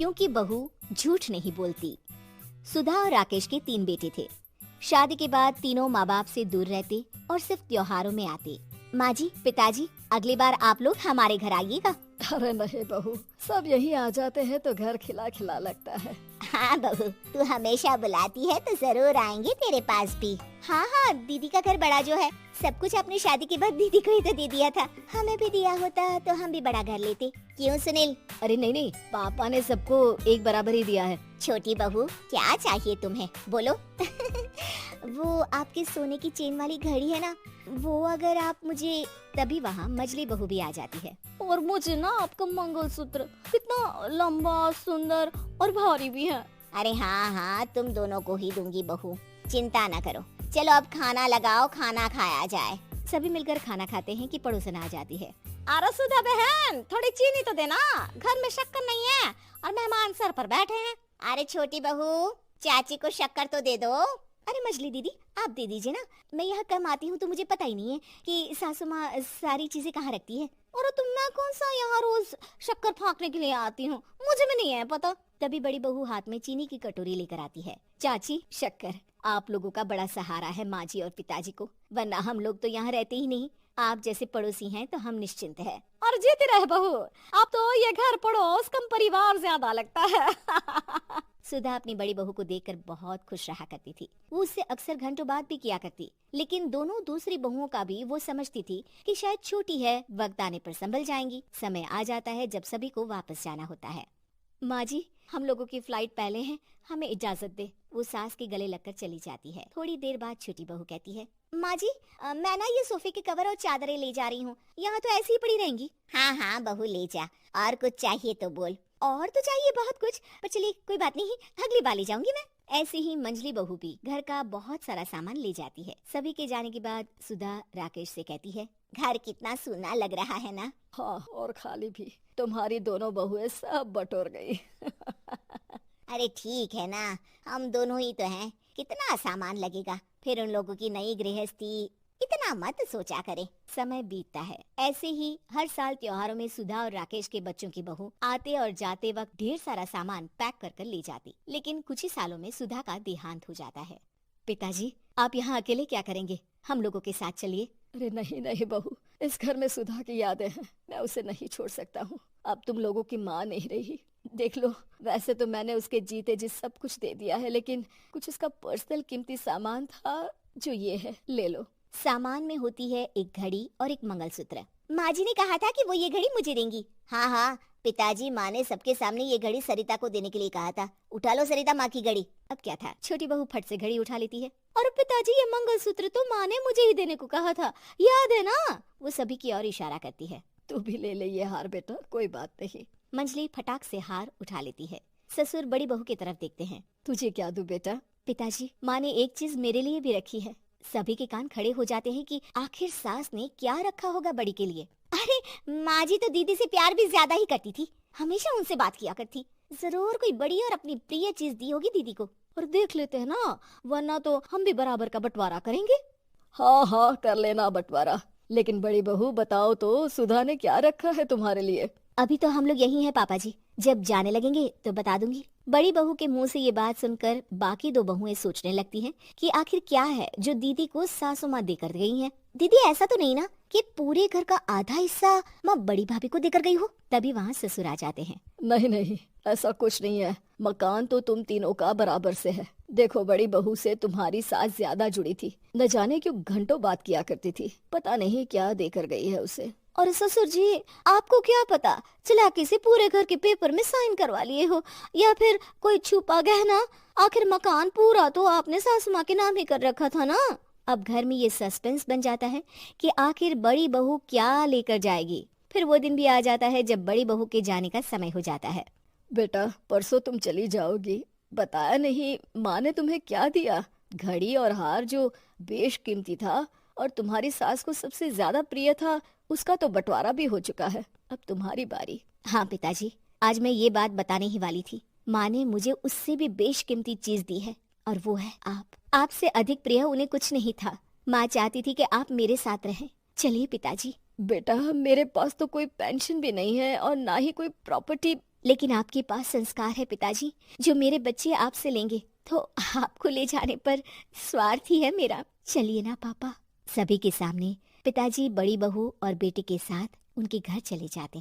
क्योंकि बहू झूठ नहीं बोलती। सुधा और राकेश के 3 बेटे थे। शादी के बाद तीनों माँ बाप से दूर रहते और सिर्फ त्योहारों में आते। माँ जी, पिताजी, अगली बार आप लोग हमारे घर आइएगा। अरे नहीं बहू, सब यहीं आ जाते हैं तो घर खिला खिला लगता है। हाँ बहू, तू हमेशा बुलाती है तो जरूर आएंगे तेरे पास भी। हाँ हाँ, दीदी का घर बड़ा जो है, सब कुछ अपनी शादी के बाद दीदी को ही तो दे दिया था। हमें भी दिया होता तो हम भी बड़ा घर लेते। क्यों सुनील? अरे नहीं नहीं, पापा ने सबको एक बराबर ही दिया है। छोटी बहू, क्या चाहिए तुम्हें, बोलो। वो आपके सोने की चेन वाली घड़ी है ना, वो अगर आप मुझे, तभी वहाँ मजली बहू भी आ जाती है। और मुझे ना आपका मंगलसूत्र कितना लंबा, सुंदर और भारी भी है। अरे हाँ हाँ, तुम दोनों को ही दूंगी बहू, चिंता ना करो। चलो अब खाना लगाओ, खाना खाया जाए। सभी मिलकर खाना खाते हैं कि पड़ोसन आ जाती है। अरे सुधा बहन, थोड़ी चीनी तो देना, घर में शक्कर नहीं है और मेहमान सर पर बैठे हैं। अरे छोटी बहू, चाची को शक्कर तो दे दो। अरे मछली दीदी, आप दे दीजिए ना, मैं यहाँ कम आती हूँ तो मुझे पता ही नहीं है कि सासू माँ सारी चीजें कहाँ रखती है। और तुम मैं कौन सा यहाँ रोज शक्कर फाँकने के लिए आती हूँ, मुझे भी नहीं है पता। तभी बड़ी बहू हाथ में चीनी की कटोरी लेकर आती है। चाची, शक्कर आप लोगों का बड़ा सहारा है माँ जी और पिताजी को, वरना हम लोग तो यहाँ रहते ही नहीं। आप जैसे पड़ोसी हैं तो हम निश्चिंत है। और जीती रहे बहू, अब तो ये घर पड़ोस कम परिवार ज्यादा लगता है। सुधा अपनी बड़ी बहू को देखकर बहुत खुश रहा करती थी। वो उससे अक्सर घंटों बात भी किया करती, लेकिन दोनों दूसरी बहुओं का भी वो समझती थी कि शायद छोटी है, वक्त आने पर संभल जाएंगी। समय आ जाता है जब सभी को वापस जाना होता है। माँ जी, हम लोगों की फ्लाइट पहले है, हमें इजाजत दे। वो सास के गले लगकर चली जाती है। थोड़ी देर बाद छोटी बहू कहती है, माँ जी, मैं ना ये सोफे के कवर और चादरें ले जा रही हूँ, यहाँ तो ऐसी ही पड़ी रहेंगी। हाँ हाँ बहू, ले जा, और कुछ चाहिए तो बोल। और तो चाहिए बहुत कुछ, पर चलिए कोई बात नहीं, अगली बार ले जाऊंगी मैं। ऐसे ही मंजली बहू भी घर का बहुत सारा सामान ले जाती है। सभी के जाने के बाद सुधा राकेश से कहती है, घर कितना सूना लग रहा है ना। हाँ, और खाली भी। तुम्हारी दोनों बहुएं सब बटोर गई। अरे ठीक है ना, हम दोनों ही तो हैं, कितना सामान लगेगा, फिर उन लोगों की नई गृहस्थी, इतना मत सोचा करे। समय बीतता है। ऐसे ही हर साल त्योहारों में सुधा और राकेश के बच्चों की बहू आते और जाते वक्त ढेर सारा सामान पैक कर कर ले जाती। लेकिन कुछ ही सालों में सुधा का देहांत हो जाता है। पिताजी, आप यहाँ अकेले क्या करेंगे, हम लोगों के साथ चलिए। अरे नहीं नहीं बहू, इस घर में सुधा की यादें हैं, मैं उसे नहीं छोड़ सकता हूँ। अब तुम लोगों की माँ नहीं रही। देख लो, वैसे तो मैंने उसके जीते जी सब कुछ दे दिया है, लेकिन कुछ उसका पर्सनल कीमती सामान था, जो ये है, ले लो। सामान में होती है एक घड़ी और एक मंगलसूत्र। माँ जी ने कहा था कि वो ये घड़ी मुझे देंगी। हाँ हाँ पिताजी, माँ ने सबके सामने ये घड़ी सरिता को देने के लिए कहा था। उठा लो सरिता माँ की घड़ी। अब क्या था, छोटी बहू फट से घड़ी उठा लेती है। और पिताजी, ये मंगलसूत्र तो माँ ने मुझे ही देने को कहा था, याद है ना? वो सभी की ओर इशारा करती है। तू भी ले ले ये हार बेटा, कोई बात नहीं। मंजली फटाक से हार उठा लेती है। ससुर बड़ी बहू की तरफ देखते हैं। तुझे क्या दूं बेटा? पिताजी, माँ ने एक चीज मेरे लिए भी रखी है। सभी के कान खड़े हो जाते हैं कि आखिर सास ने क्या रखा होगा बड़ी के लिए। अरे माँ जी तो दीदी से प्यार भी ज्यादा ही करती थी, हमेशा उनसे बात किया करती। जरूर कोई बड़ी और अपनी प्रिय चीज दी होगी दीदी को। और देख लेते हैं ना, वरना तो हम भी बराबर का बंटवारा करेंगे। हाँ हाँ, कर लेना बंटवारा। लेकिन बड़ी बहू बताओ तो, सुधा ने क्या रखा है तुम्हारे लिए? अभी तो हम लोग यही हैं पापा जी, जब जाने लगेंगे तो बता दूंगी। बड़ी बहू के मुंह से ये बात सुनकर बाकी दो बहुएं सोचने लगती हैं कि आखिर क्या है जो दीदी को सासू माँ देकर गई हैं। दीदी, ऐसा तो नहीं ना कि पूरे घर का आधा हिस्सा माँ बड़ी भाभी को देकर गई हो? तभी वहाँ ससुर आ जाते हैं। नहीं नहीं, ऐसा कुछ नहीं है, मकान तो तुम तीनों का बराबर से है। देखो, बड़ी बहू से तुम्हारी सास ज्यादा जुड़ी थी, न जाने क्यों घंटों बात किया करती थी, पता नहीं क्या देकर गई है उसे। और ससुर जी, आपको क्या पता, चालाकी से पूरे घर के पेपर में साइन करवा लिए हो, या फिर कोई छुपा गहना। आखिर मकान पूरा तो आपने सासू माँ के नाम ही कर रखा था ना। अब घर में ये सस्पेंस बन जाता है कि आखिर बड़ी बहू क्या लेकर जाएगी। फिर वो दिन भी आ जाता है जब बड़ी बहू के जाने का समय हो जाता है। बेटा, परसों तुम चली जाओगी, बताया नहीं माँ ने तुम्हें क्या दिया? घड़ी और हार जो बेशकीमती था और तुम्हारी सास को सबसे ज्यादा प्रिय था, उसका तो बंटवारा भी हो चुका है। अब तुम्हारी बारी। हाँ पिताजी, आज मैं ये बात बताने ही वाली थी। माँ ने मुझे उससे भी बेशकीमती चीज दी है, और वो है आप। आपसे अधिक प्रिय उन्हें कुछ नहीं था। माँ चाहती थी कि आप मेरे साथ रहें। चलिए पिताजी। बेटा, मेरे पास तो कोई पेंशन भी नहीं है और ना ही कोई प्रॉपर्टी लेकिन आपके पास संस्कार है पिताजी, जो मेरे बच्चे आपसे लेंगे, तो आपको ले जाने पर स्वार्थ ही है मेरा। चलिए ना पापा। सभी के सामने पिताजी बड़ी बहू और बेटे के साथ उनके घर चले जाते।